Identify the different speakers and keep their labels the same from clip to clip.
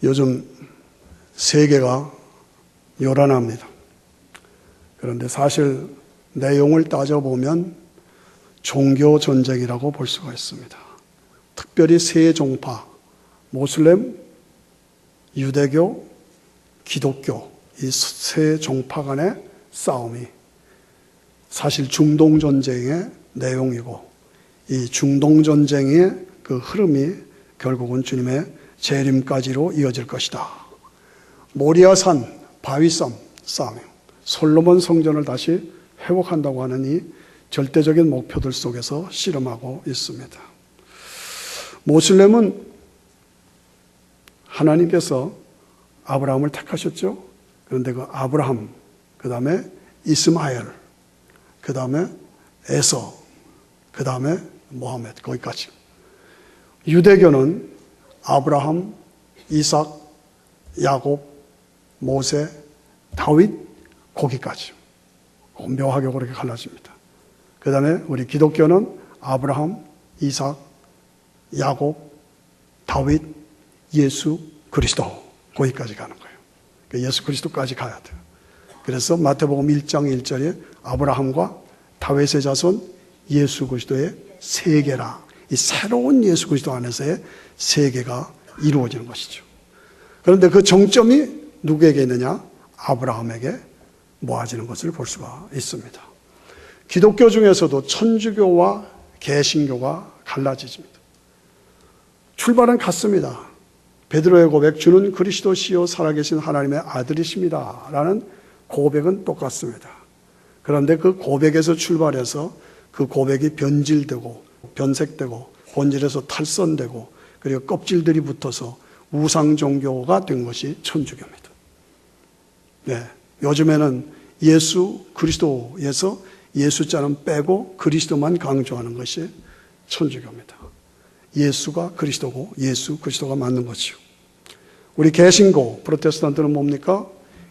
Speaker 1: 요즘 세계가 요란합니다. 그런데 사실 내용을 따져보면 종교 전쟁이라고 볼 수가 있습니다. 특별히 세 종파, 모슬렘, 유대교, 기독교 이 세 종파 간의 싸움이 사실 중동전쟁의 내용이고, 이 중동전쟁의 그 흐름이 결국은 주님의 재림까지로 이어질 것이다. 모리아산 바위섬 싸움, 솔로몬 성전을 다시 회복한다고 하는 이 절대적인 목표들 속에서 씨름하고 있습니다. 모슬렘은 하나님께서 아브라함을 택하셨죠. 그런데 그 아브라함, 그 다음에 이스마엘, 그 다음에 에서, 그 다음에 모하메드, 거기까지. 유대교는 아브라함, 이삭, 야곱, 모세, 다윗, 거기까지. 묘하게 그렇게 갈라집니다. 그 다음에 우리 기독교는 아브라함, 이삭, 야곱, 다윗, 예수 그리스도, 거기까지 가는 거예요. 예수 그리스도까지 가야 돼요. 그래서 마태복음 1장 1절에 아브라함과 다윗의 자손 예수 그리스도의 세계라, 이 새로운 예수 그리스도 안에서의 세계가 이루어지는 것이죠. 그런데 그 정점이 누구에게 있느냐? 아브라함에게 모아지는 것을 볼 수가 있습니다. 기독교 중에서도 천주교와 개신교가 갈라지십니다. 출발은 같습니다. 베드로의 고백, 주는 그리스도시요 살아계신 하나님의 아들이십니다 라는 고백은 똑같습니다. 그런데 그 고백에서 출발해서 그 고백이 변질되고 변색되고 본질에서 탈선되고 그리고 껍질들이 붙어서 우상 종교가 된 것이 천주교입니다. 네, 요즘에는 예수 그리스도에서 예수자는 빼고 그리스도만 강조하는 것이 천주교입니다. 예수가 그리스도고 예수 그리스도가 맞는 것이요. 우리 개신교 프로테스탄트는 뭡니까?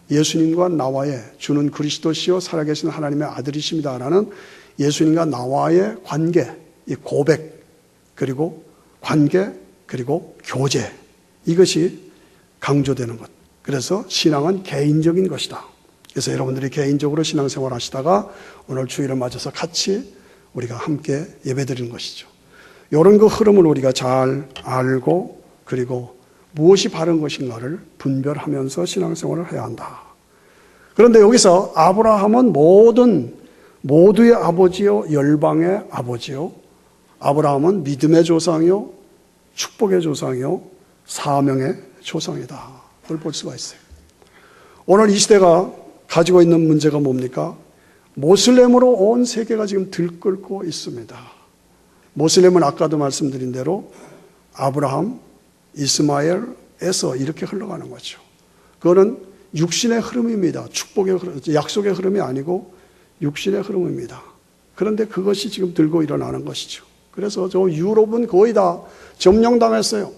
Speaker 1: 예수님과 나와의 주는 그리스도시요 살아계신 하나님의 아들이십니다 라는 예수님과 나와의 관계, 이 고백, 그리고 관계, 그리고 교제, 이것이 강조되는 것. 그래서 신앙은 개인적인 것이다. 그래서 여러분들이 개인적으로 신앙생활 하시다가 오늘 주일을 맞아서 같이 우리가 함께 예배드리는 것이죠. 이런 그 흐름을 우리가 잘 알고 그리고 무엇이 바른 것인가를 분별하면서 신앙생활을 해야 한다. 그런데 여기서 아브라함은 모두의 아버지요 열방의 아버지요, 아브라함은 믿음의 조상이요 축복의 조상이요 사명의 조상이다. 그걸 볼 수가 있어요. 오늘 이 시대가 가지고 있는 문제가 뭡니까? 모슬렘으로 온 세계가 지금 들끓고 있습니다. 모슬렘은 아까도 말씀드린 대로 아브라함, 이스마엘에서 이렇게 흘러가는 거죠. 그거는 육신의 흐름입니다. 축복의 흐름, 약속의 흐름이 아니고 육신의 흐름입니다. 그런데 그것이 지금 들고 일어나는 것이죠. 그래서 저 유럽은 거의 다 점령당했어요.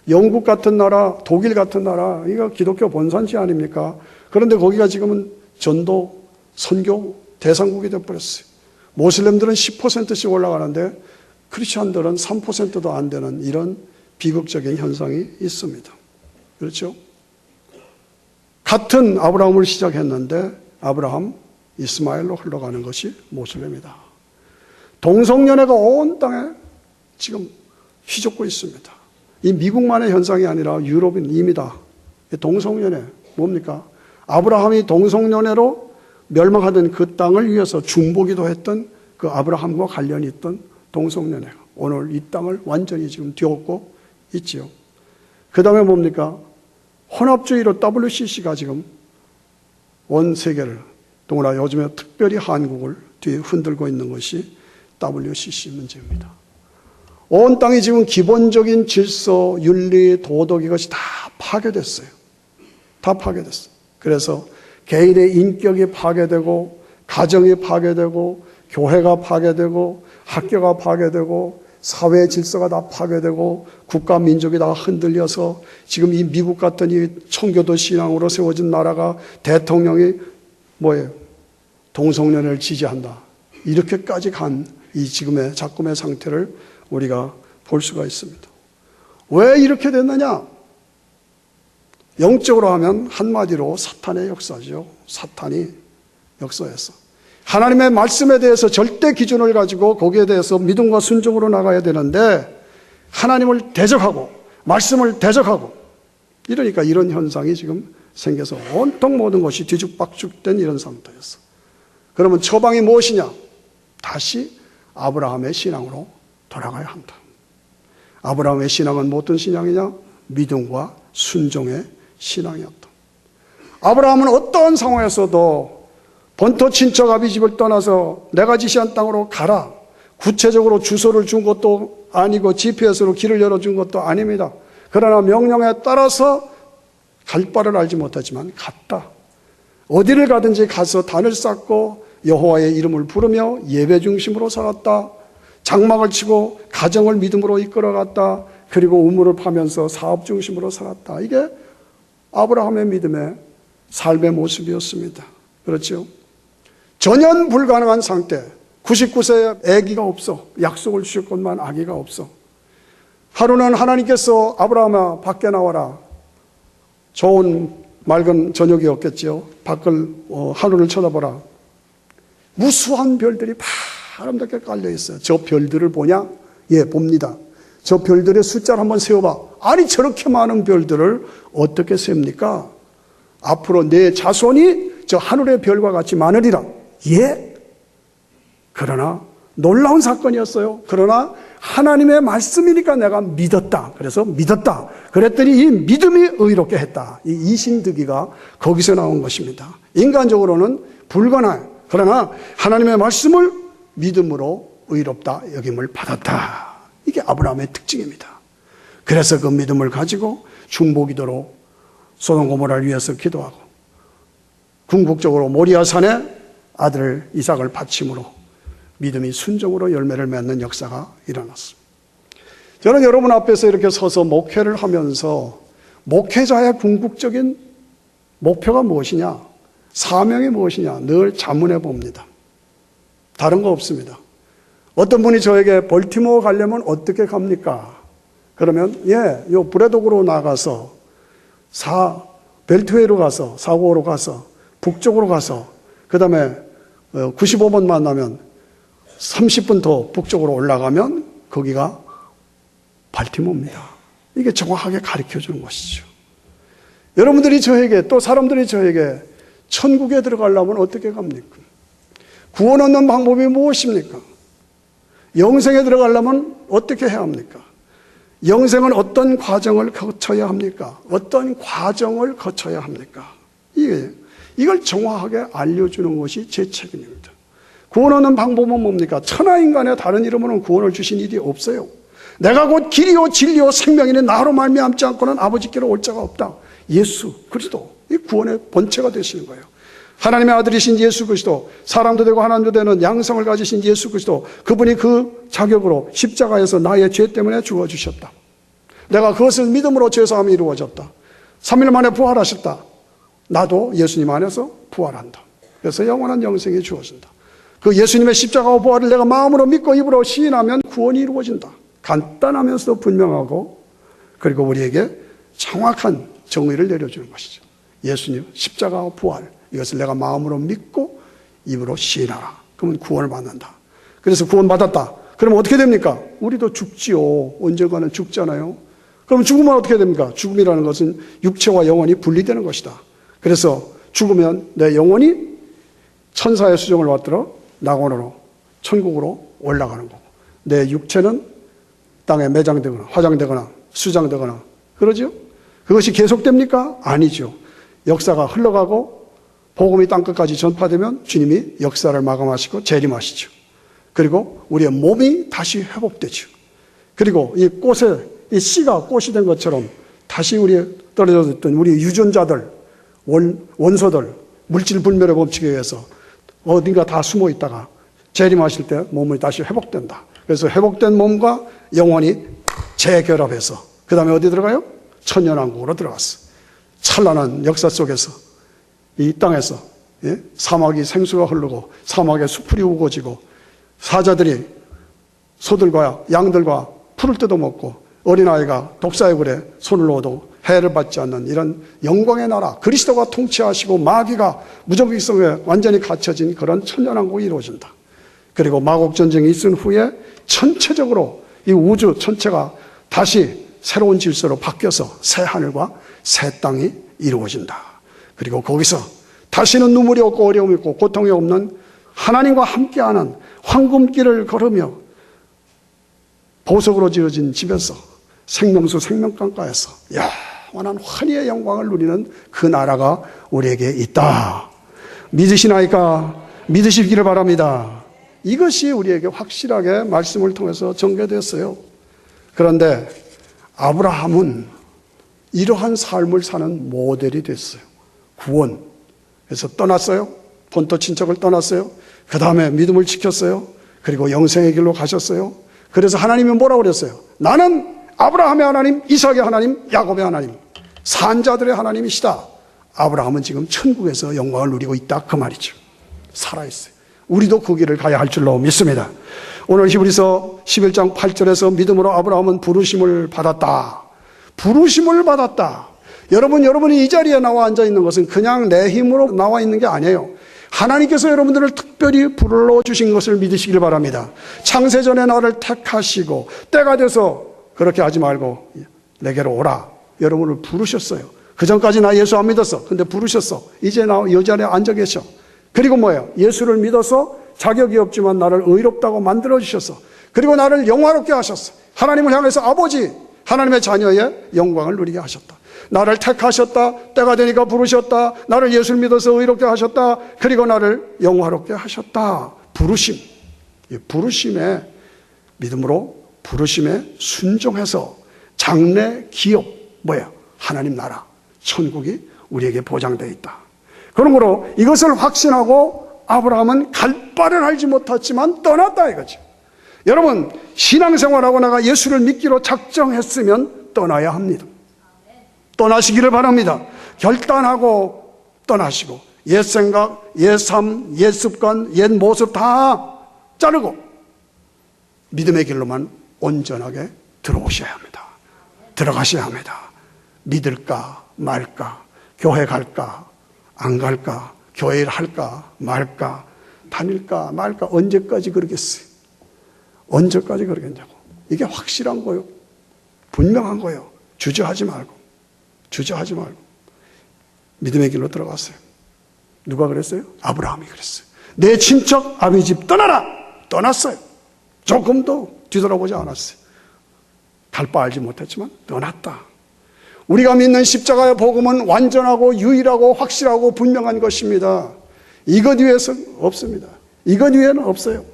Speaker 1: 영국 같은 나라, 독일 같은 나라, 이거 기독교 본산지 아닙니까? 그런데 거기가 지금은 전도, 선교 대상국이 되어버렸어요. 모슬렘들은 10%씩 올라가는데 크리스천들은 3%도 안 되는 이런 비극적인 현상이 있습니다. 그렇죠? 같은 아브라함을 시작했는데 아브라함, 이스마엘로 흘러가는 것이 모슬렘이다. 동성연애가 온 땅에 지금 휘젓고 있습니다. 이 미국만의 현상이 아니라 유럽인 이미 다 동성연애 뭡니까? 아브라함이 동성연애로 멸망하던 그 땅을 위해서 중보기도 했던 그 아브라함과 관련이 있던 동성연애가 오늘 이 땅을 완전히 지금 뒤엎고 있지요. 그 다음에 뭡니까? 혼합주의로 WCC가 지금 온 세계를, 더구나 요즘에 특별히 한국을 뒤에 흔들고 있는 것이 WCC 문제입니다. 온 땅이 지금 기본적인 질서, 윤리, 도덕 이것이 다 파괴됐어요. 다 파괴됐어요. 그래서 개인의 인격이 파괴되고 가정이 파괴되고 교회가 파괴되고 학교가 파괴되고 사회 질서가 다 파괴되고 국가 민족이 다 흔들려서 지금 이 미국 같은 이 청교도 신앙으로 세워진 나라가 대통령이 뭐예요? 동성연애를 지지한다. 이렇게까지 간 이 지금의 작금의 상태를 우리가 볼 수가 있습니다. 왜 이렇게 됐느냐? 영적으로 하면 한마디로 사탄의 역사죠. 사탄이 역사했어. 하나님의 말씀에 대해서 절대 기준을 가지고 거기에 대해서 믿음과 순종으로 나가야 되는데 하나님을 대적하고 말씀을 대적하고 이러니까 이런 현상이 지금 생겨서 온통 모든 것이 뒤죽박죽된 이런 상태였어. 그러면 처방이 무엇이냐? 다시 아브라함의 신앙으로 돌아가야 한다. 아브라함의 신앙은 어떤 신앙이냐? 믿음과 순종의 신앙이었다. 아브라함은 어떠한 상황에서도 본토 친척 아비집을 떠나서 내가 지시한 땅으로 가라. 구체적으로 주소를 준 것도 아니고 GPS로 길을 열어준 것도 아닙니다. 그러나 명령에 따라서 갈 바를 알지 못하지만 갔다. 어디를 가든지 가서 단을 쌓고 여호와의 이름을 부르며 예배 중심으로 살았다. 장막을 치고 가정을 믿음으로 이끌어갔다. 그리고 우물을 파면서 사업 중심으로 살았다. 이게 아브라함의 믿음의 삶의 모습이었습니다. 그렇죠? 전혀 불가능한 상태. 99세에 아기가 없어. 약속을 주셨건만 아기가 없어. 하루는 하나님께서 아브라함아 밖에 나와라. 좋은 맑은 저녁이었겠죠. 밖을 하늘을 쳐다보라. 무수한 별들이 아름답게 깔려 있어요. 저 별들을 보냐? 예, 봅니다. 저 별들의 숫자를 한번 세어봐. 아니 저렇게 많은 별들을 어떻게 셉니까? 앞으로 내 자손이 저 하늘의 별과 같이 많으리라. 예? 그러나 놀라운 사건이었어요. 그러나 하나님의 말씀이니까 내가 믿었다. 그래서 믿었다. 그랬더니 이 믿음이 의롭게 했다. 이 이신득이가 거기서 나온 것입니다. 인간적으로는 불가능해요. 그러나 하나님의 말씀을 믿음으로 의롭다 여김을 받았다. 이게 아브라함의 특징입니다. 그래서 그 믿음을 가지고 중보기도로 소돔 고모라를 위해서 기도하고 궁극적으로 모리아산에 아들 이삭을 바침으로 믿음이 순종으로 열매를 맺는 역사가 일어났습니다. 저는 여러분 앞에서 이렇게 서서 목회를 하면서 목회자의 궁극적인 목표가 무엇이냐, 사명이 무엇이냐 늘 자문해 봅니다. 다른 거 없습니다. 어떤 분이 저에게 벌티모어 가려면 어떻게 갑니까? 그러면 요 브레독으로 나가서 벨트웨이로 가서 사고로 가서 북쪽으로 가서 그 다음에 95번 만나면 30분 더 북쪽으로 올라가면 거기가 발티모어입니다. 이게 정확하게 가르쳐 주는 것이죠. 여러분들이 저에게 또 사람들이 저에게 천국에 들어가려면 어떻게 갑니까? 구원 얻는 방법이 무엇입니까? 영생에 들어가려면 어떻게 해야 합니까? 영생은 어떤 과정을 거쳐야 합니까? 어떤 과정을 거쳐야 합니까? 이걸 정확하게 알려주는 것이 제 책임입니다. 구원 얻는 방법은 뭡니까? 천하인간의 다른 이름으로는 구원을 주신 일이 없어요. 내가 곧 길이요 진리요 생명이니 나로 말미암지 않고는 아버지께로 올 자가 없다. 예수 그리스도 이 구원의 본체가 되시는 거예요. 하나님의 아들이신 예수 그리스도, 사람도 되고 하나님도 되는 양성을 가지신 예수 그리스도, 그분이 그 자격으로 십자가에서 나의 죄 때문에 죽어주셨다. 내가 그것을 믿음으로 죄사함이 이루어졌다. 3일 만에 부활하셨다. 나도 예수님 안에서 부활한다. 그래서 영원한 영생이 주어진다. 그 예수님의 십자가와 부활을 내가 마음으로 믿고 입으로 시인하면 구원이 이루어진다. 간단하면서도 분명하고 그리고 우리에게 정확한 정의를 내려주는 것이죠. 예수님 십자가와 부활 이것을 내가 마음으로 믿고 입으로 시인하라. 그러면 구원을 받는다. 그래서 구원받았다. 그러면 어떻게 됩니까? 우리도 죽지요. 언젠가는 죽잖아요. 그럼 죽으면 어떻게 됩니까? 죽음이라는 것은 육체와 영혼이 분리되는 것이다. 그래서 죽으면 내 영혼이 천사의 수종을 받들어 낙원으로 천국으로 올라가는 거고 내 육체는 땅에 매장되거나 화장되거나 수장되거나 그러죠? 그것이 계속됩니까? 아니죠. 역사가 흘러가고 복음이 땅끝까지 전파되면 주님이 역사를 마감하시고 재림하시죠. 그리고 우리의 몸이 다시 회복되죠. 그리고 이 꽃에 이 씨가 꽃이 된 것처럼 다시 우리 떨어져 있던 우리 유전자들, 원소들, 물질 분별의 법칙에 의해서 어딘가 다 숨어 있다가 재림하실 때 몸이 다시 회복된다. 그래서 회복된 몸과 영혼이 재결합해서 그 다음에 어디 들어가요? 천년왕국으로 들어갔어. 찬란한 역사 속에서 이 땅에서 사막이 생수가 흐르고 사막에 수풀이 우거지고 사자들이 소들과 양들과 풀을 뜯어먹고 어린아이가 독사의 굴에 손을 넣어도 해를 받지 않는 이런 영광의 나라, 그리스도가 통치하시고 마귀가 무적의 성에 완전히 갇혀진 그런 천년왕국이 이루어진다. 그리고 마곡전쟁이 있은 후에 전체적으로 이 우주 전체가 다시 새로운 질서로 바뀌어서 새 하늘과 새 땅이 이루어진다. 그리고 거기서 다시는 눈물이 없고 어려움이 없고 고통이 없는 하나님과 함께하는 황금길을 걸으며 보석으로 지어진 집에서 생명수 생명강가에서 영원한 환희의 영광을 누리는 그 나라가 우리에게 있다. 믿으시나이까? 믿으시기를 바랍니다. 이것이 우리에게 확실하게 말씀을 통해서 전개됐어요. 그런데 아브라함은 이러한 삶을 사는 모델이 됐어요. 구원에서 떠났어요. 본토 친척을 떠났어요. 그 다음에 믿음을 지켰어요. 그리고 영생의 길로 가셨어요. 그래서 하나님이 뭐라고 그랬어요? 나는 아브라함의 하나님, 이삭의 하나님, 야곱의 하나님, 산자들의 하나님이시다. 아브라함은 지금 천국에서 영광을 누리고 있다, 그 말이죠. 살아있어요. 우리도 그 길을 가야 할 줄로 믿습니다. 오늘 히브리서 11장 8절에서 믿음으로 아브라함은 부르심을 받았다. 부르심을 받았다. 여러분이 이 자리에 나와 앉아 있는 것은 그냥 내 힘으로 나와 있는 게 아니에요. 하나님께서 여러분들을 특별히 불러주신 것을 믿으시길 바랍니다. 창세전에 나를 택하시고 때가 돼서 그렇게 하지 말고 내게로 오라. 여러분을 부르셨어요. 그전까지 나 예수 안 믿었어. 근데 부르셨어. 이제 나 이 자리에 앉아 계셔. 그리고 뭐예요? 예수를 믿어서 자격이 없지만 나를 의롭다고 만들어주셨어. 그리고 나를 영화롭게 하셨어. 하나님을 향해서 아버지, 하나님의 자녀의 영광을 누리게 하셨다. 나를 택하셨다. 때가 되니까 부르셨다. 나를 예수를 믿어서 의롭게 하셨다. 그리고 나를 영화롭게 하셨다. 부르심. 부르심에 믿음으로 부르심에 순종해서 장래 기업, 하나님 나라, 천국이 우리에게 보장되어 있다. 그러므로 이것을 확신하고 아브라함은 갈 바를 알지 못했지만 떠났다 이거죠. 여러분, 신앙생활하고 나가 예수를 믿기로 작정했으면 떠나야 합니다. 떠나시기를 바랍니다. 결단하고 떠나시고 옛 생각, 옛 삶, 옛 습관, 옛 모습 다 자르고 믿음의 길로만 온전하게 들어오셔야 합니다. 들어가셔야 합니다. 믿을까 말까, 교회 갈까 안 갈까, 교회를 할까 말까, 다닐까 말까, 언제까지 그러겠어요? 언제까지 그러겠냐고. 이게 확실한 거요. 분명한 거요. 주저하지 말고. 믿음의 길로 들어갔어요. 누가 그랬어요? 아브라함이 그랬어요. 내 친척 아비 집 떠나라! 떠났어요. 조금도 뒤돌아보지 않았어요. 갈 바 알지 못했지만 떠났다. 우리가 믿는 십자가의 복음은 완전하고 유일하고 확실하고 분명한 것입니다. 이것 위에서는 없습니다. 이것 위에는 없어요.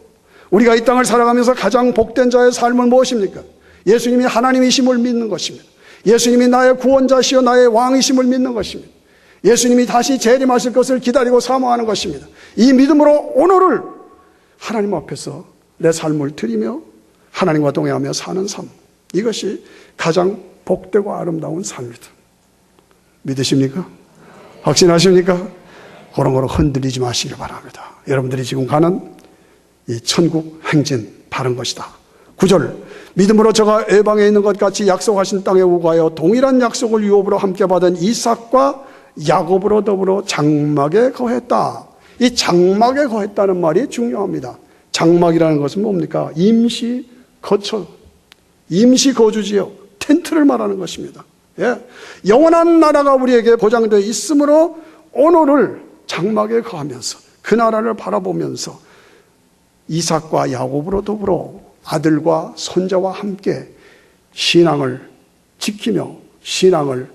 Speaker 1: 우리가 이 땅을 살아가면서 가장 복된 자의 삶은 무엇입니까? 예수님이 하나님이심을 믿는 것입니다. 예수님이 나의 구원자시여 나의 왕이심을 믿는 것입니다. 예수님이 다시 재림하실 것을 기다리고 사모하는 것입니다. 이 믿음으로 오늘을 하나님 앞에서 내 삶을 드리며 하나님과 동행하며 사는 삶, 이것이 가장 복되고 아름다운 삶이다. 믿으십니까? 확신하십니까? 그런 거로 흔들리지 마시길 바랍니다. 여러분들이 지금 가는 이 천국 행진 바른 것이다. 9절, 믿음으로 저가 외방에 있는 것 같이 약속하신 땅에 우거하여 동일한 약속을 유업으로 함께 받은 이삭과 야곱으로 더불어 장막에 거했다. 이 장막에 거했다는 말이 중요합니다. 장막이라는 것은 뭡니까? 임시 거처, 임시 거주지역, 텐트를 말하는 것입니다. 영원한 나라가 우리에게 보장되어 있으므로 오늘을 장막에 거하면서 그 나라를 바라보면서 이삭과 야곱으로 더불어 아들과 손자와 함께 신앙을 지키며 신앙을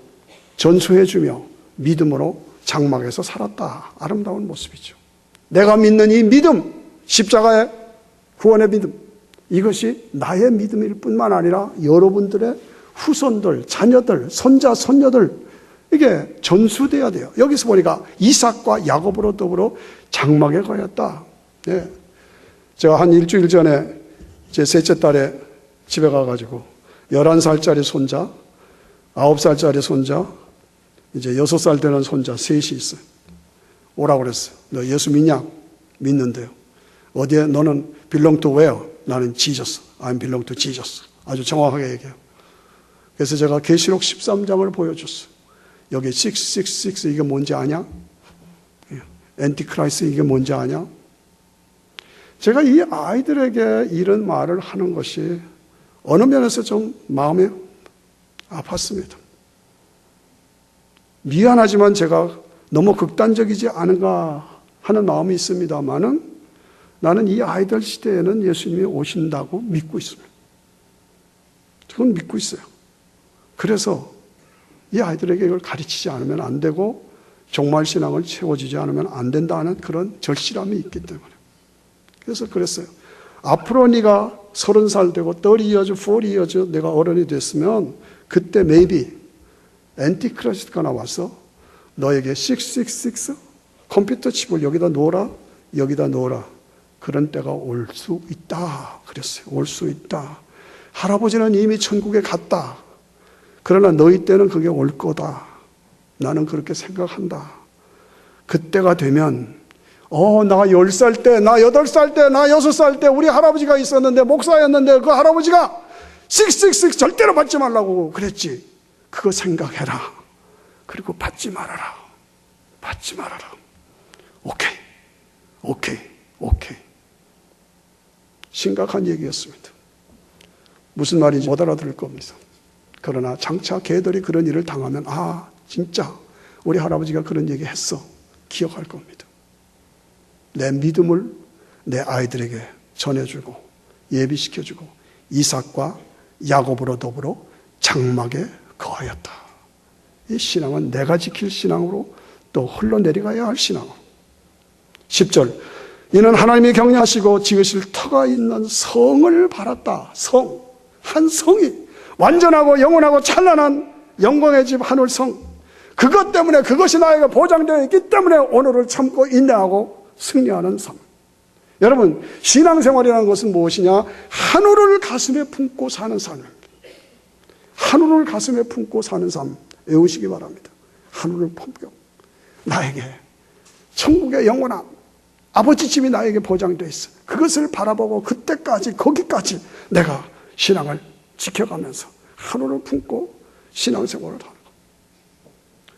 Speaker 1: 전수해주며 믿음으로 장막에서 살았다. 아름다운 모습이죠. 내가 믿는 이 믿음, 십자가의 구원의 믿음, 이것이 나의 믿음일 뿐만 아니라 여러분들의 후손들, 자녀들, 손자, 손녀들, 이게 전수돼야 돼요. 여기서 보니까 이삭과 야곱으로 더불어 장막에 거했다. 제가 한 일주일 전에 제 셋째 딸의 집에 가가지고 11살짜리 손자, 9살짜리 손자, 이제 6살 되는 손자 셋이 있어요. 오라고 그랬어요. 너 예수 믿냐? 믿는데요. 어디에? 너는 belong to where? 나는 Jesus. I'm belong to Jesus. 아주 정확하게 얘기해요. 그래서 제가 계시록 13장을 보여줬어요. 여기 666 이게 뭔지 아냐? 엔티크라이스트 이게 뭔지 아냐? 제가 이 아이들에게 이런 말을 하는 것이 어느 면에서 좀 마음이 아팠습니다. 미안하지만 제가 너무 극단적이지 않은가 하는 마음이 있습니다만은 나는 이 아이들 시대에는 예수님이 오신다고 믿고 있습니다. 저는 믿고 있어요. 그래서 이 아이들에게 이걸 가르치지 않으면 안 되고 종말신앙을 채워주지 않으면 안 된다는 그런 절실함이 있기 때문에. 그래서 그랬어요. 앞으로 네가 30살 되고 30 years, 40 years 내가 어른이 됐으면 그때 maybe 엔티크라이스트가 나와서 너에게 666 컴퓨터 칩을 여기다 놓으라, 여기다 놓으라. 그런 때가 올 수 있다. 그랬어요. 올 수 있다. 할아버지는 이미 천국에 갔다. 그러나 너희 때는 그게 올 거다. 나는 그렇게 생각한다. 그때가 되면 나 10살 때, 나 8살 때, 나 6살 때 우리 할아버지가 있었는데 목사였는데 그 할아버지가 666 절대로 받지 말라고 그랬지. 그거 생각해라. 그리고 받지 말아라. 받지 말아라. 오케이. 심각한 얘기였습니다. 무슨 말인지 못 알아들을 겁니다. 그러나 장차 걔들이 그런 일을 당하면 진짜 우리 할아버지가 그런 얘기 했어. 기억할 겁니다. 내 믿음을 내 아이들에게 전해주고 예비시켜주고 이삭과 야곱으로 더불어 장막에 거하였다. 이 신앙은 내가 지킬 신앙으로 또 흘러내려가야 할 신앙으로. 10절 이는 하나님이 경외하시고 지으실 터가 있는 성을 바랐다. 성, 한 성이 완전하고 영원하고 찬란한 영광의 집 하늘성. 그것 때문에 그것이 나에게 보장되어 있기 때문에 오늘을 참고 인내하고 승리하는 삶. 여러분 신앙생활이라는 것은 무엇이냐? 하늘을 가슴에 품고 사는 삶입니다. 하늘을 가슴에 품고 사는 삶 외우시기 바랍니다. 하늘을 품고 나에게 천국의 영원함 아버지 집이 나에게 보장되어 있어. 그것을 바라보고 그때까지 거기까지 내가 신앙을 지켜가면서 하늘을 품고 신앙생활을 하는 것.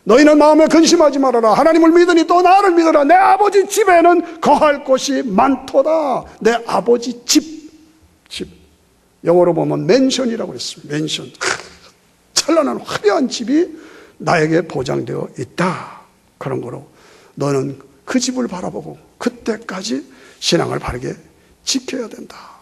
Speaker 1: 너희는 마음에 근심하지 말아라. 하나님을 믿으니 또 나를 믿어라. 내 아버지 집에는 거할 곳이 많도다. 내 아버지 집. 영어로 보면 맨션이라고 했습니다. 맨션. 찬란한 화려한 집이 나에게 보장되어 있다. 그런 거로 너는 그 집을 바라보고 그때까지 신앙을 바르게 지켜야 된다.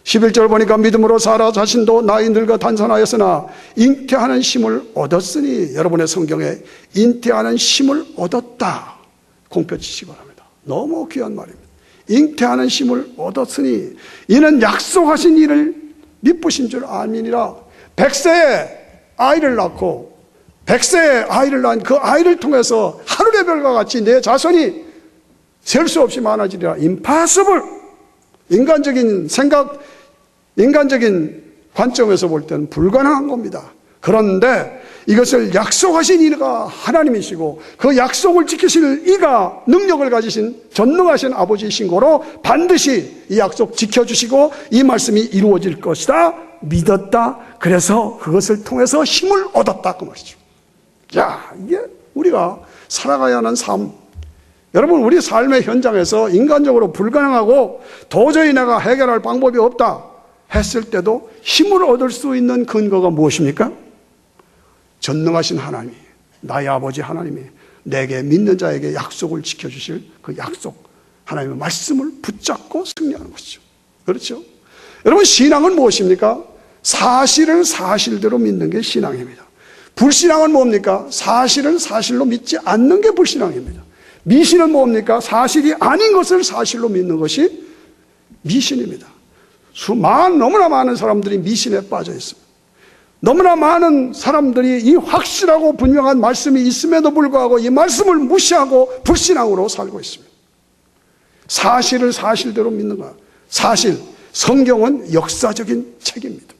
Speaker 1: 11절 보니까 믿음으로 사라 자신도 나이 늙어 단선하였으나 잉태하는 힘을 얻었으니. 여러분의 성경에 잉태하는 힘을 얻었다 공표 치시기 바랍니다. 너무 귀한 말입니다. ing태하는 힘을 얻었으니 이는 약속하신 일을 미쁘신 줄 아미니라. 100세에 아이를 낳고 100세에 아이를 낳은 그 아이를 통해서 하늘의 별과 같이 내 자손이 셀 수 없이 많아지리라. impossible. 인간적인 생각, 인간적인 관점에서 볼 때는 불가능한 겁니다. 그런데 이것을 약속하신 이가 하나님이시고 그 약속을 지키실 이가 능력을 가지신 전능하신 아버지이신 거로 반드시 이 약속 지켜주시고 이 말씀이 이루어질 것이다 믿었다. 그래서 그것을 통해서 힘을 얻었다 그 말이죠. 자, 이게 우리가 살아가야 하는 삶. 여러분, 우리 삶의 현장에서 인간적으로 불가능하고 도저히 내가 해결할 방법이 없다 했을 때도 힘을 얻을 수 있는 근거가 무엇입니까? 전능하신 하나님이, 나의 아버지 하나님이 내게 믿는 자에게 약속을 지켜주실 그 약속, 하나님의 말씀을 붙잡고 승리하는 것이죠. 그렇죠? 여러분, 신앙은 무엇입니까? 사실을 사실대로 믿는 게 신앙입니다. 불신앙은 뭡니까? 사실을 사실로 믿지 않는 게 불신앙입니다. 미신은 뭡니까? 사실이 아닌 것을 사실로 믿는 것이 미신입니다. 너무나 많은 사람들이 미신에 빠져 있습니다. 너무나 많은 사람들이 이 확실하고 분명한 말씀이 있음에도 불구하고 이 말씀을 무시하고 불신앙으로 살고 있습니다. 사실을 사실대로 믿는 거야. 사실, 성경은 역사적인 책입니다.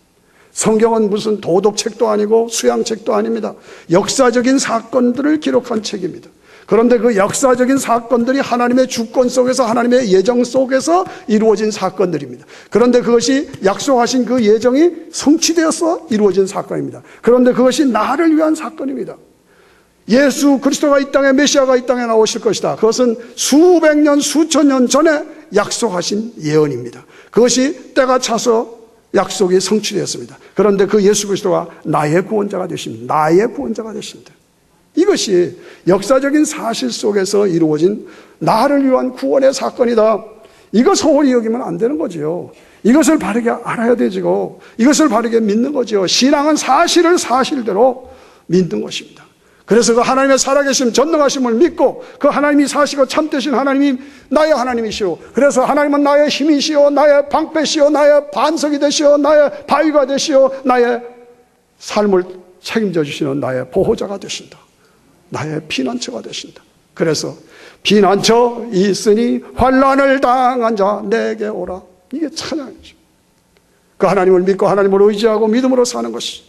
Speaker 1: 성경은 무슨 도덕책도 아니고 수양책도 아닙니다. 역사적인 사건들을 기록한 책입니다. 그런데 그 역사적인 사건들이 하나님의 주권 속에서 하나님의 예정 속에서 이루어진 사건들입니다. 그런데 그것이 약속하신 그 예정이 성취되어서 이루어진 사건입니다. 그런데 그것이 나를 위한 사건입니다. 예수 그리스도가 이 땅에, 메시아가 이 땅에 나오실 것이다. 그것은 수백 년, 수천 년 전에 약속하신 예언입니다. 그것이 때가 차서 약속이 성취되었습니다. 그런데 그 예수 그리스도가 나의 구원자가 되십니다. 나의 구원자가 되십니다. 이것이 역사적인 사실 속에서 이루어진 나를 위한 구원의 사건이다. 이거 소홀히 여기면 안 되는 거지요. 이것을 바르게 알아야 되지고 이것을 바르게 믿는 거지요. 신앙은 사실을 사실대로 믿는 것입니다. 그래서 그 하나님의 살아계심, 전능하심을 믿고 그 하나님이 사시고 참되신 하나님이 나의 하나님이시오. 그래서 하나님은 나의 힘이시오, 나의 방패시오, 나의 반석이 되시오, 나의 바위가 되시오, 나의 삶을 책임져 주시는 나의 보호자가 되신다. 나의 피난처가 되신다. 그래서 피난처 있으니 환난을 당한 자 내게 오라. 이게 찬양이죠. 그 하나님을 믿고 하나님을 의지하고 믿음으로 사는 것이.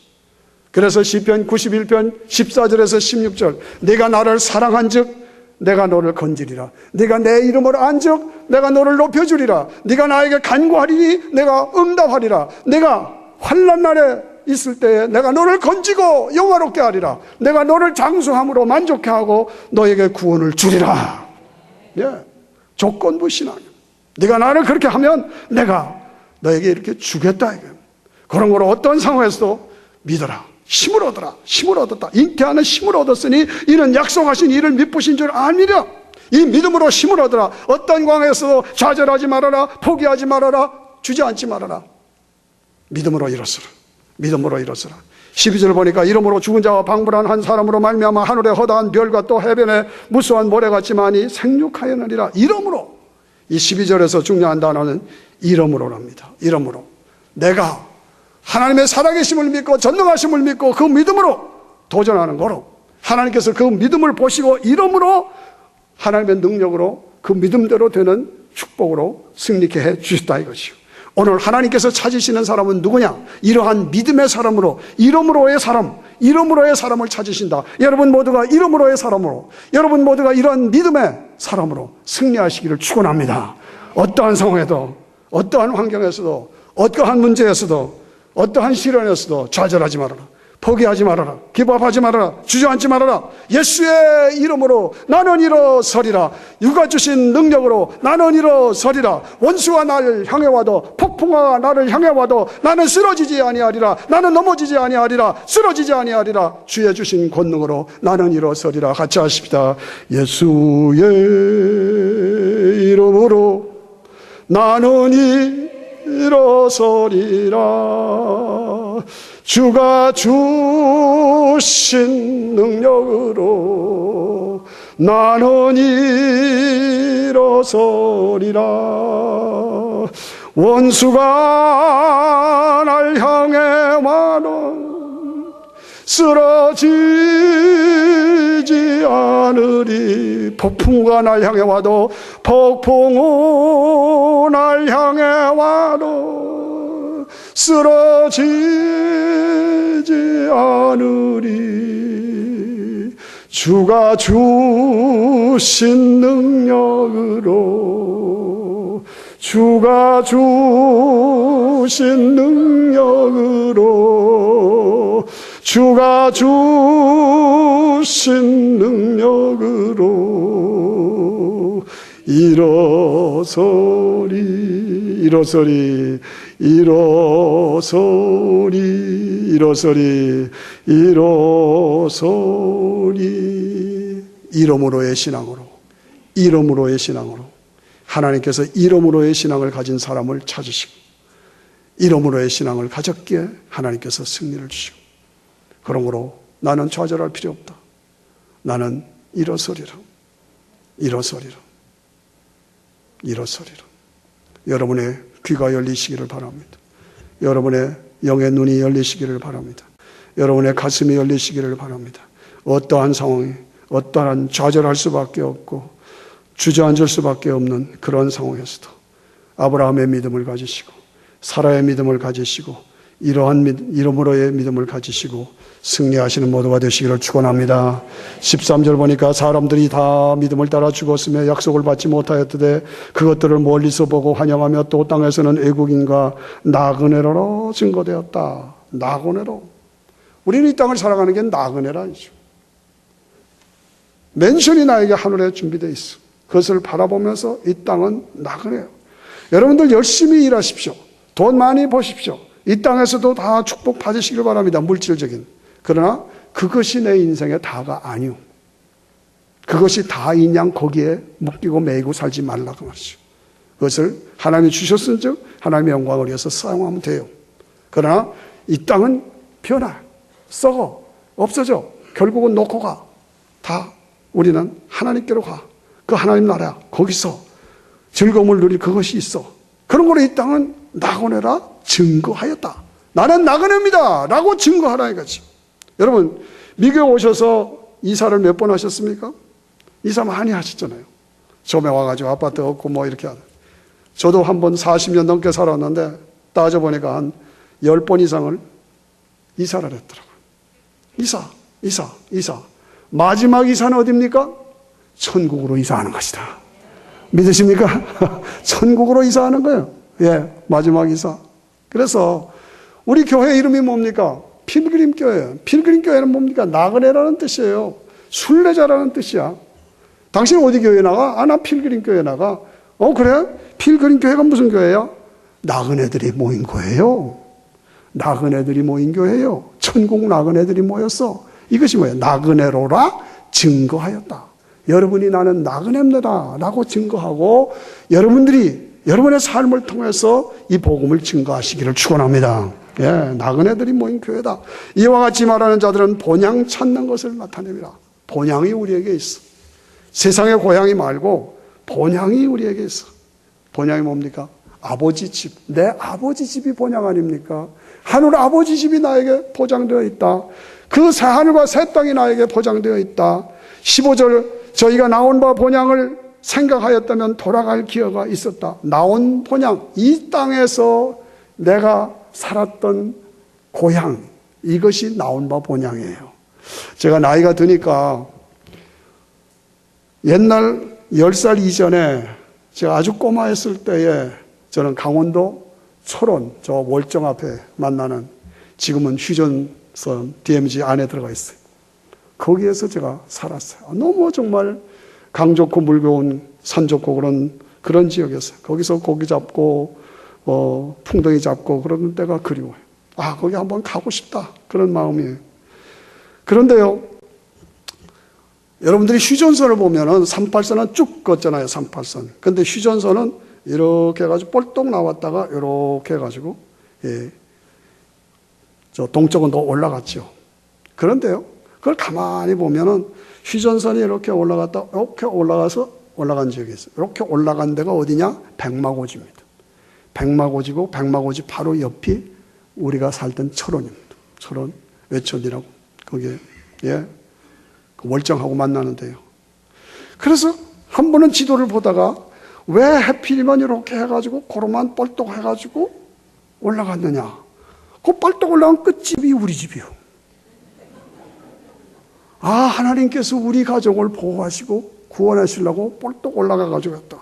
Speaker 1: 그래서 시편 91편 14절에서 16절 네가 나를 사랑한즉 내가 너를 건지리라. 네가 내 이름을 안즉 내가 너를 높여주리라. 네가 나에게 간구하리니 내가 응답하리라. 내가 환난 날에 있을 때에 내가 너를 건지고 영화롭게 하리라. 내가 너를 장수함으로 만족해 하고 너에게 구원을 주리라. 예, 조건부 신앙이에요. 네가 나를 그렇게 하면 내가 너에게 이렇게 주겠다. 그런 걸 어떤 상황에서도 믿어라. 힘을 얻어라. 힘을 얻었다. 잉태하는 힘을 얻었으니 이는 약속하신 이를 믿으신 줄 아니랴. 이 믿음으로 힘을 얻어라. 어떤 광에서도 좌절하지 말아라. 포기하지 말아라. 주저앉지 말아라. 믿음으로 일어서라. 믿음으로 일어서라. 12절 보니까 이러므로 죽은 자와 방불한 한 사람으로 말미암아 하늘의 허다한 별과 또 해변의 무수한 모래같지만이 생육하였느니라. 이러므로, 이 12절에서 중요한 단어는 이러므로랍니다. 이러므로 내가 하나님의 살아계심을 믿고 전능하심을 믿고 그 믿음으로 도전하는 거로 하나님께서 그 믿음을 보시고 이러므로 하나님의 능력으로 그 믿음대로 되는 축복으로 승리케 해 주셨다 이것이요. 오늘 하나님께서 찾으시는 사람은 누구냐? 이러한 믿음의 사람으로, 이름으로의 사람, 이름으로의 사람을 찾으신다. 여러분 모두가 이름으로의 사람으로, 여러분 모두가 이러한 믿음의 사람으로 승리하시기를 축원합니다. 어떠한 상황에도, 어떠한 환경에서도, 어떠한 문제에서도, 어떠한 시련에서도 좌절하지 말아라. 포기하지 말아라. 기밥하지 말아라. 주저앉지 말아라. 예수의 이름으로 나는 일어서리라. 누가 주신 능력으로 나는 일어서리라. 원수가 나를 향해 와도, 폭풍화가 나를 향해 와도 나는 쓰러지지 아니하리라. 나는 넘어지지 아니하리라. 쓰러지지 아니하리라. 주의 주신 권능으로 나는 일어서리라. 같이 하십시다. 예수의 이름으로 나는 일어서리라. 주가 주신 능력으로 나는 일어서리라. 원수가 날 향해 와도 쓰러지지 않으리. 폭풍우가 날 향해 와도, 폭풍우 날 향해 와도 쓰러지지 않으리. 주가 주신 능력으로, 주가 주신 능력으로, 주가 주신 능력으로 일어서리, 일어서리, 일어서리, 일어서리, 일어서리. 이름으로의 신앙으로, 이름으로의 신앙으로 하나님께서 이름으로의 신앙을 가진 사람을 찾으시고 이름으로의 신앙을 가졌기에 하나님께서 승리를 주시고, 그러므로 나는 좌절할 필요 없다. 나는 일어서리라. 일어서리라. 일어서리라. 여러분의 귀가 열리시기를 바랍니다. 여러분의 영의 눈이 열리시기를 바랍니다. 여러분의 가슴이 열리시기를 바랍니다. 어떠한 상황에, 어떠한 좌절할 수밖에 없고 주저앉을 수밖에 없는 그런 상황에서도 아브라함의 믿음을 가지시고 사라의 믿음을 가지시고 이러한 이름으로의 믿음을 가지시고 승리하시는 모두가 되시기를 축원합니다. 13절 보니까 사람들이 다 믿음을 따라 죽었으며 약속을 받지 못하였으되 그것들을 멀리서 보고 환영하며 또 땅에서는 애국인과 나그네로 증거되었다. 나그네로. 우리는 이 땅을 살아가는 게 나그네라니죠. 맨션이 나에게 하늘에 준비되어 있어. 그것을 바라보면서 이 땅은 나그네요. 여러분들 열심히 일하십시오. 돈 많이 버십시오. 이 땅에서도 다 축복 받으시길 바랍니다. 물질적인. 그러나 그것이 내 인생의 다가 아니오. 그것이 다인 양 거기에 묶이고 매이고 살지 말라고 말이죠. 그것을 하나님이 주셨은즉 하나님의 영광을 위해서 사용하면 돼요. 그러나 이 땅은 변화, 썩어, 없어져. 결국은 놓고 가. 다 우리는 하나님께로 가. 그 하나님 나라 거기서 즐거움을 누릴 그것이 있어. 그런 거로 이 땅은 나그네라 증거하였다. 나는 나그네입니다 라고 증거하라 이거지. 여러분 미국에 오셔서 이사를 몇 번 하셨습니까? 이사 많이 하셨잖아요. 처음에 와가지고 아파트 없고 뭐 이렇게 하는. 저도 한 번 40년 넘게 살았는데 따져보니까 한 10번 이상을 이사를 했더라고요. 이사. 마지막 이사는 어디입니까? 천국으로 이사하는 것이다. 믿으십니까? 천국으로 이사하는 거예요. 예, 마지막 이사. 그래서 우리 교회 이름이 뭡니까? 필그림 교회예요. 필그림 교회는 뭡니까? 나그네라는 뜻이에요. 순례자라는 뜻이야. 당신 어디 교회 나가? 아, 나 필그림 교회 나가. 그래? 필그림 교회가 무슨 교회야? 나그네들이 모인 거예요. 나그네들이 모인 교회예요. 천국 나그네들이 모였어. 이것이 뭐예요? 나그네로라 증거하였다. 여러분이 나는 나그네입니다 라고 증거하고 여러분들이 여러분의 삶을 통해서 이 복음을 증거하시기를 축원합니다. 예, 나그네들이 모인 교회다. 이와 같이 말하는 자들은 본향 찾는 것을 나타냅니다. 본향이 우리에게 있어. 세상의 고향이 말고 본향이 우리에게 있어. 본향이 뭡니까? 아버지 집. 내 아버지 집이 본향 아닙니까? 하늘 아버지 집이 나에게 보장되어 있다. 그 새 하늘과 새 땅이 나에게 보장되어 있다. 15절 저희가 나온 바 본향을 생각하였다면 돌아갈 기회가 있었다. 나온 본향, 이 땅에서 내가 살았던 고향, 이것이 나온 바 본향이에요. 제가 나이가 드니까 옛날 10살 이전에 제가 아주 꼬마였을 때에 저는 강원도 철원 저 월정 앞에 만나는 지금은 휴전선 DMZ 안에 들어가 있어요. 거기에서 제가 살았어요. 너무 정말 강 좋고 물 좋은 산 좋고 그런 지역이었어요. 거기서 고기 잡고 풍덩이 잡고 그런 데가 그리워요. 아, 거기 한번 가고 싶다 그런 마음이에요. 그런데요, 여러분들이 휴전선을 보면은 38선은 쭉 걷잖아요. 38선. 근데 휴전선은 이렇게 해가지고 볼록 나왔다가 이렇게 해가지고 저 동쪽은 더 올라갔죠. 그런데요, 그걸 가만히 보면은 휴전선이 이렇게 올라갔다 이렇게 올라가서 올라간 지역이 있어요. 이렇게 올라간 데가 어디냐? 백마고지입니다. 백마고지고 백마고지 바로 옆이 우리가 살던 철원입니다. 철원 외촌이라고 거기에 월정하고 만나는데요. 그래서 한 번은 지도를 보다가 왜 해필이만 이렇게 해가지고 고로만 뻘떡 해가지고 올라갔느냐? 그 뻘떡 올라간 끝집이 우리 집이요. 아, 하나님께서 우리 가족을 보호하시고 구원하시려고 뻘떡 올라가가지고 했다.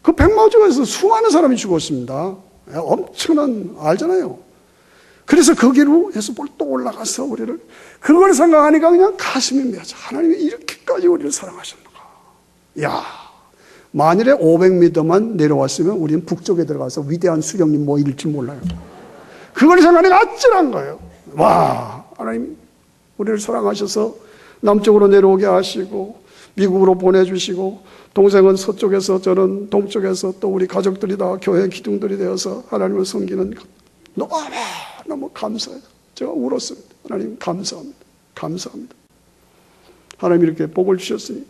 Speaker 1: 그 백마고지에서 수많은 사람이 죽었습니다. 엄청난, 알잖아요. 그래서 거기로 해서 뻘떡 올라가서 우리를, 그걸 생각하니까 그냥 가슴이 맺어. 하나님이 이렇게까지 우리를 사랑하셨는가. 야, 만일에 500m만 내려왔으면 우리는 북쪽에 들어가서 위대한 수령님 뭐 이럴지 몰라요. 그걸 생각하니까 아찔한 거예요. 와, 하나님 우리를 사랑하셔서 남쪽으로 내려오게 하시고 미국으로 보내주시고 동생은 서쪽에서 저는 동쪽에서 또 우리 가족들이 다 교회 기둥들이 되어서 하나님을 섬기는 것 너무 감사해요. 제가 울었습니다. 하나님 감사합니다. 감사합니다. 하나님 이렇게 복을 주셨으니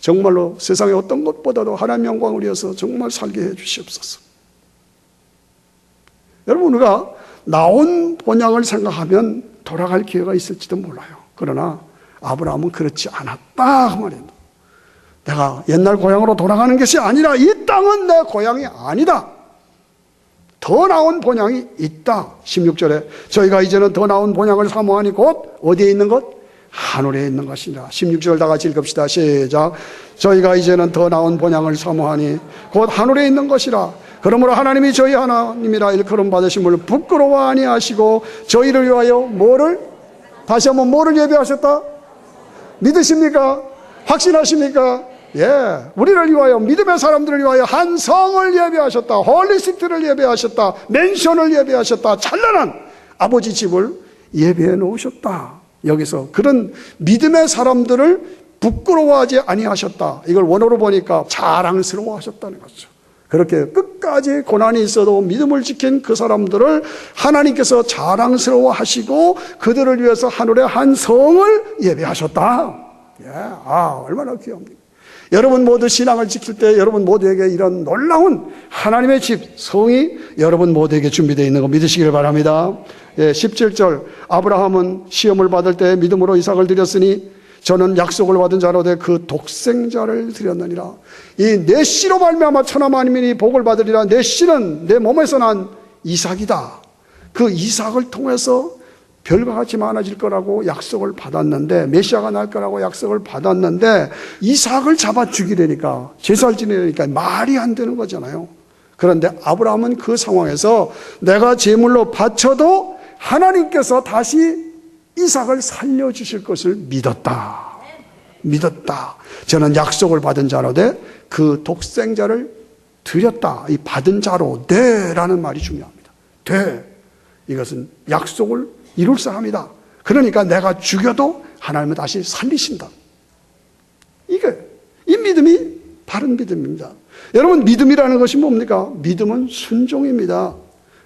Speaker 1: 정말로 세상의 어떤 것보다도 하나님 영광을 위해서 정말 살게 해 주시옵소서. 여러분, 우리가 나온 본향을 생각하면 돌아갈 기회가 있을지도 몰라요. 그러나 아브라함은 그렇지 않았다 그 말입니다. 내가 옛날 고향으로 돌아가는 것이 아니라 이 땅은 내 고향이 아니다. 더 더 나은 본향이 있다. 16절에 저희가 이제는 더 나은 본향을 사모하니 곧 어디에 있는 것? 하늘에 있는 것이니라. 16절 다 같이 읽읍시다. 시작. 저희가 이제는 더 나은 본향을 사모하니 곧 하늘에 있는 것이라. 그러므로 하나님이 저희 하나님이라 일컬음 받으심을 부끄러워 아니하시고 저희를 위하여 뭐를? 다시 한번 뭐를 예비하셨다? 믿으십니까? 확신하십니까? 예, 우리를 위하여, 믿음의 사람들을 위하여 한 성을 예배하셨다. 홀리시티를 예배하셨다. 맨션을 예배하셨다. 찬란한 아버지 집을 예배해 놓으셨다. 여기서 그런 믿음의 사람들을 부끄러워하지 아니하셨다. 이걸 원어로 보니까 자랑스러워하셨다는 거죠. 그렇게 끝까지 고난이 있어도 믿음을 지킨 그 사람들을 하나님께서 자랑스러워하시고 그들을 위해서 하늘의 한 성을 예배하셨다. 예, 얼마나 귀합니까? 여러분 모두 신앙을 지킬 때 여러분 모두에게 이런 놀라운 하나님의 집, 성이 여러분 모두에게 준비되어 있는 거 믿으시길 바랍니다. 예, 17절 아브라함은 시험을 받을 때 믿음으로 이삭을 드렸으니 저는 약속을 받은 자로 돼 그 독생자를 드렸느니라. 이 내 씨로 말미암아 천하 만민이 복을 받으리라. 내 씨는 내 몸에서 난 이삭이다. 그 이삭을 통해서 별과 같이 많아질 거라고 약속을 받았는데, 메시아가 날 거라고 약속을 받았는데 이삭을 잡아 죽이려니까, 제사를 지내려니까 말이 안 되는 거잖아요. 그런데 아브라함은 그 상황에서 내가 제물로 바쳐도 하나님께서 다시 이삭을 살려주실 것을 믿었다. 믿었다. 저는 약속을 받은 자로 돼 그 독생자를 드렸다. 이 받은 자로 돼라는 말이 중요합니다. 돼. 이것은 약속을 이룰 사람이다. 그러니까 내가 죽여도 하나님은 다시 살리신다. 이 믿음이 바른 믿음입니다. 여러분, 믿음이라는 것이 뭡니까? 믿음은 순종입니다.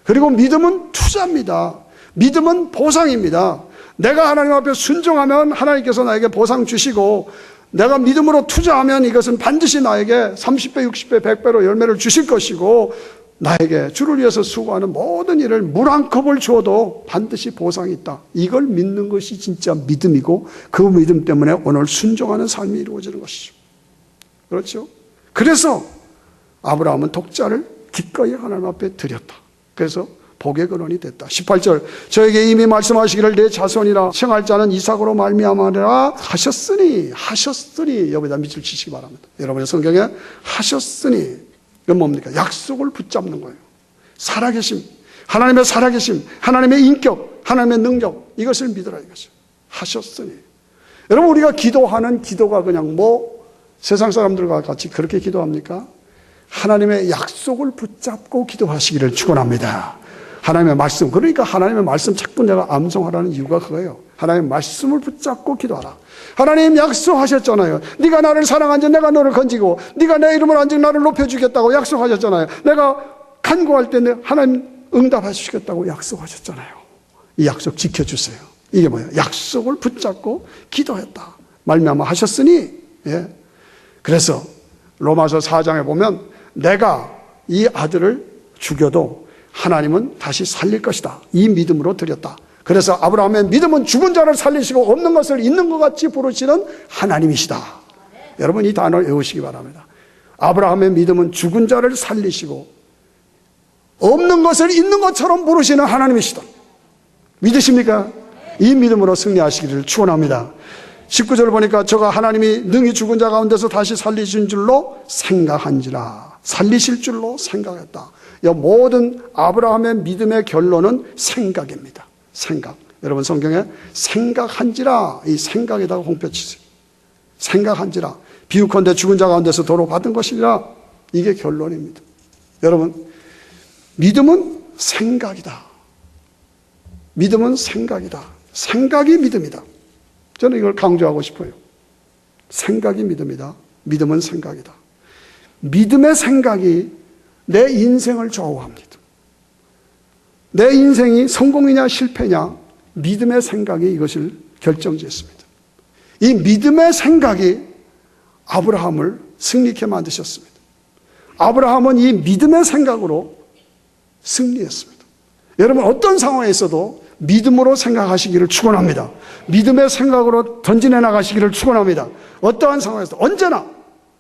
Speaker 1: 그리고 믿음은 투자입니다. 믿음은 보상입니다. 내가 하나님 앞에 순종하면 하나님께서 나에게 보상 주시고, 내가 믿음으로 투자하면 이것은 반드시 나에게 30배, 60배, 100배로 열매를 주실 것이고, 나에게 주를 위해서 수고하는 모든 일을 물 한 컵을 주어도 반드시 보상이 있다. 이걸 믿는 것이 진짜 믿음이고, 그 믿음 때문에 오늘 순종하는 삶이 이루어지는 것이죠. 그렇죠? 그래서 아브라함은 독자를 기꺼이 하나님 앞에 드렸다. 그래서 복의 근원이 됐다. 18절 저에게 이미 말씀하시기를 내 자손이라称할 자는 이삭으로 말미암으리라 하셨으니 여기다 밑줄 치시기 바랍니다. 여러분의 성경에 하셨으니 이건 뭡니까? 약속을 붙잡는 거예요. 살아계심, 하나님의 살아계심, 하나님의 인격, 하나님의 능력, 이것을 믿으라 이거죠. 하셨으니. 여러분, 우리가 기도하는 기도가 그냥 세상 사람들과 같이 그렇게 기도합니까? 하나님의 약속을 붙잡고 기도하시기를 축원합니다. 하나님의 말씀, 그러니까 하나님의 말씀 자꾸 내가 암송하라는 이유가 그거예요. 하나님의 말씀을 붙잡고 기도하라. 하나님 약속하셨잖아요. 네가 나를 사랑한지 내가 너를 건지고, 네가 내 이름을 안지 나를 높여주겠다고 약속하셨잖아요. 내가 간구할 때 하나님 응답하시겠다고 약속하셨잖아요. 이 약속 지켜주세요. 이게 뭐예요? 약속을 붙잡고 기도했다. 말미암아 하셨으니. 예. 그래서 로마서 4장에 보면 내가 이 아들을 죽여도 하나님은 다시 살릴 것이다. 이 믿음으로 드렸다. 그래서 아브라함의 믿음은 죽은 자를 살리시고 없는 것을 있는 것 같이 부르시는 하나님이시다. 여러분, 이 단어를 외우시기 바랍니다. 아브라함의 믿음은 죽은 자를 살리시고 없는 것을 있는 것처럼 부르시는 하나님이시다. 믿으십니까? 이 믿음으로 승리하시기를 축원합니다. 19절을 보니까 저가 하나님이 능히 죽은 자 가운데서 다시 살리신 줄로 생각한지라. 살리실 줄로 생각했다. 이 모든 아브라함의 믿음의 결론은 생각입니다. 생각. 여러분, 성경에 생각한지라, 이 생각에다가 홍표 치세요. 생각한지라. 비유컨대 죽은 자 가운데서 도로 받은 것이라. 이게 결론입니다. 여러분, 믿음은 생각이다. 믿음은 생각이다. 생각이 믿음이다. 저는 이걸 강조하고 싶어요. 생각이 믿음이다. 믿음은 생각이다. 믿음의 생각이 내 인생을 좌우합니다. 내 인생이 성공이냐 실패냐, 믿음의 생각이 이것을 결정짓습니다. 이 믿음의 생각이 아브라함을 승리케 만드셨습니다. 아브라함은 이 믿음의 생각으로 승리했습니다. 여러분, 어떤 상황에 있어도 믿음으로 생각하시기를 축원합니다. 믿음의 생각으로 던지내 나가시기를 축원합니다. 어떠한 상황에서 언제나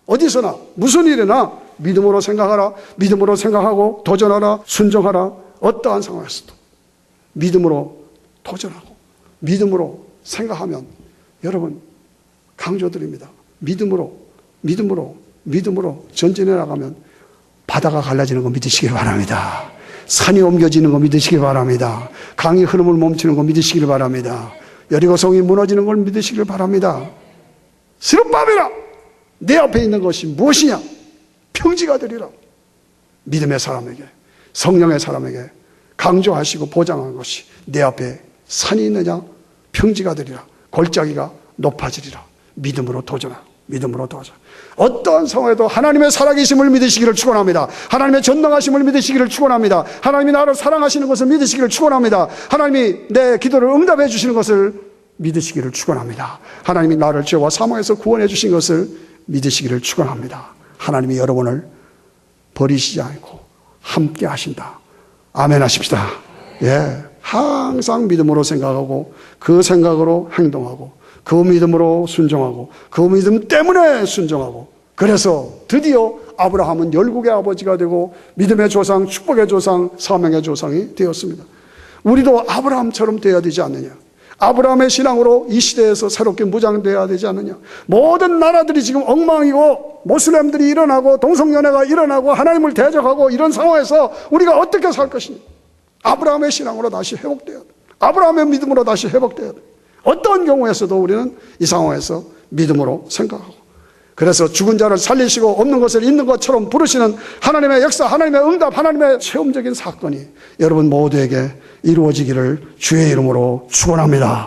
Speaker 1: 어디서나 무슨 일이나 믿음으로 생각하라. 믿음으로 생각하고 도전하라. 순종하라. 어떠한 상황에서도 믿음으로 도전하고 믿음으로 생각하면 여러분 강조드립니다. 믿음으로 전진해 나가면 바다가 갈라지는 거 믿으시길 바랍니다. 산이 옮겨지는 거 믿으시길 바랍니다. 강이 흐름을 멈추는 거 믿으시길 바랍니다. 여리고성이 무너지는 걸 믿으시길 바랍니다. 스룹바벨아, 내 앞에 있는 것이 무엇이냐? 평지가 되리라. 믿음의 사람에게, 성령의 사람에게 강조하시고 보장한 것이 내 앞에 산이 있느냐? 평지가 되리라. 골짜기가 높아지리라. 믿음으로 도전하고 믿음으로 도전. 어떠한 상황에도 하나님의 살아계심을 믿으시기를 축원합니다. 하나님의 전능하심을 믿으시기를 축원합니다. 하나님이 나를 사랑하시는 것을 믿으시기를 축원합니다. 하나님이 내 기도를 응답해 주시는 것을 믿으시기를 축원합니다. 하나님이 나를 죄와 사망에서 구원해 주신 것을 믿으시기를 축원합니다. 하나님이 여러분을 버리시지 않고 함께 하신다. 아멘 하십시다. 예, 항상 믿음으로 생각하고 그 생각으로 행동하고 그 믿음으로 순종하고 그 믿음 때문에 순종하고, 그래서 드디어 아브라함은 열국의 아버지가 되고 믿음의 조상, 축복의 조상, 사명의 조상이 되었습니다. 우리도 아브라함처럼 되어야 되지 않느냐? 아브라함의 신앙으로 이 시대에서 새롭게 무장되어야 되지 않느냐? 모든 나라들이 지금 엉망이고 모슬렘들이 일어나고 동성연애가 일어나고 하나님을 대적하고 이런 상황에서 우리가 어떻게 살 것이냐? 아브라함의 신앙으로 다시 회복되어야 돼. 아브라함의 믿음으로 다시 회복되어야 돼. 어떤 경우에서도 우리는 이 상황에서 믿음으로 생각하고, 그래서 죽은 자를 살리시고 없는 것을 있는 것처럼 부르시는 하나님의 역사, 하나님의 응답, 하나님의 체험적인 사건이 여러분 모두에게 이루어지기를 주의 이름으로 축원합니다.